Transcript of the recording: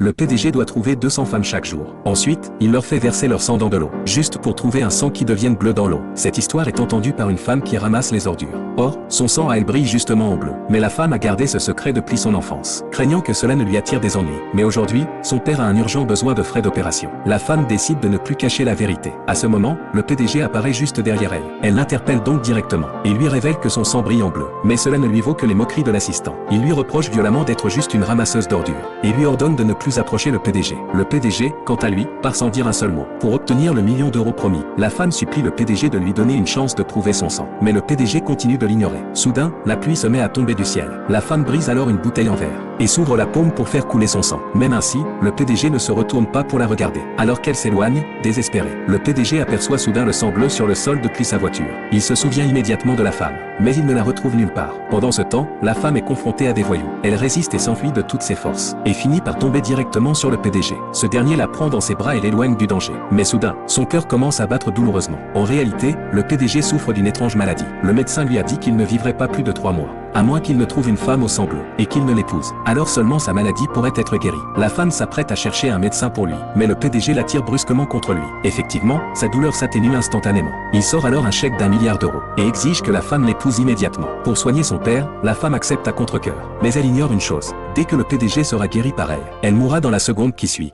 Le PDG doit trouver 200 femmes chaque jour. Ensuite, il leur fait verser leur sang dans de l'eau, juste pour trouver un sang qui devienne bleu dans l'eau. Cette histoire est entendue par une femme qui ramasse les ordures. Or, son sang à elle brille justement en bleu. Mais la femme a gardé ce secret depuis son enfance, craignant que cela ne lui attire des ennuis. Mais aujourd'hui, son père a un urgent besoin de frais d'opération. La femme décide de ne plus cacher la vérité. À ce moment, le PDG apparaît juste derrière elle. Elle l'interpelle donc directement et lui révèle que son sang brille en bleu. Mais cela ne lui vaut que les moqueries de l'assistant. Il lui reproche violemment d'être juste une ramasseuse d'ordures et lui ordonne de ne plus approcher le PDG. Le PDG, quant à lui, part sans dire un seul mot. Pour obtenir le million d'euros promis, la femme supplie le PDG de lui donner une chance de prouver son sang. Mais le PDG continue de l'ignorer. Soudain, la pluie se met à tomber du ciel. La femme brise alors une bouteille en verre et s'ouvre la paume pour faire couler son sang. Même ainsi, le PDG ne se retourne pas pour la regarder. Alors qu'elle s'éloigne, désespérée, le PDG aperçoit soudain le sang bleu sur le sol depuis sa voiture. Il se souvient immédiatement de la femme, mais il ne la retrouve nulle part. Pendant ce temps, la femme est confrontée à des voyous. Elle résiste et s'enfuit de toutes ses forces, et finit par tomber directement sur le PDG. Ce dernier la prend dans ses bras et l'éloigne du danger. Mais soudain, son cœur commence à battre douloureusement. En réalité, le PDG souffre d'une étrange maladie. Le médecin lui a dit qu'il ne vivrait pas plus de 3 mois, à moins qu'il ne trouve une femme au sang bleu, et qu'il ne l'épouse. Alors seulement sa maladie pourrait être guérie. La femme s'apprête à chercher un médecin pour lui, mais le PDG l'attire brusquement contre lui. Effectivement, sa douleur s'atténue instantanément. Il sort alors un chèque d'1 milliard d'euros, et exige que la femme l'épouse immédiatement. Pour soigner son père, la femme accepte à contre-cœur. Mais elle ignore une chose: dès que le PDG sera guéri par elle, elle mourra dans la seconde qui suit.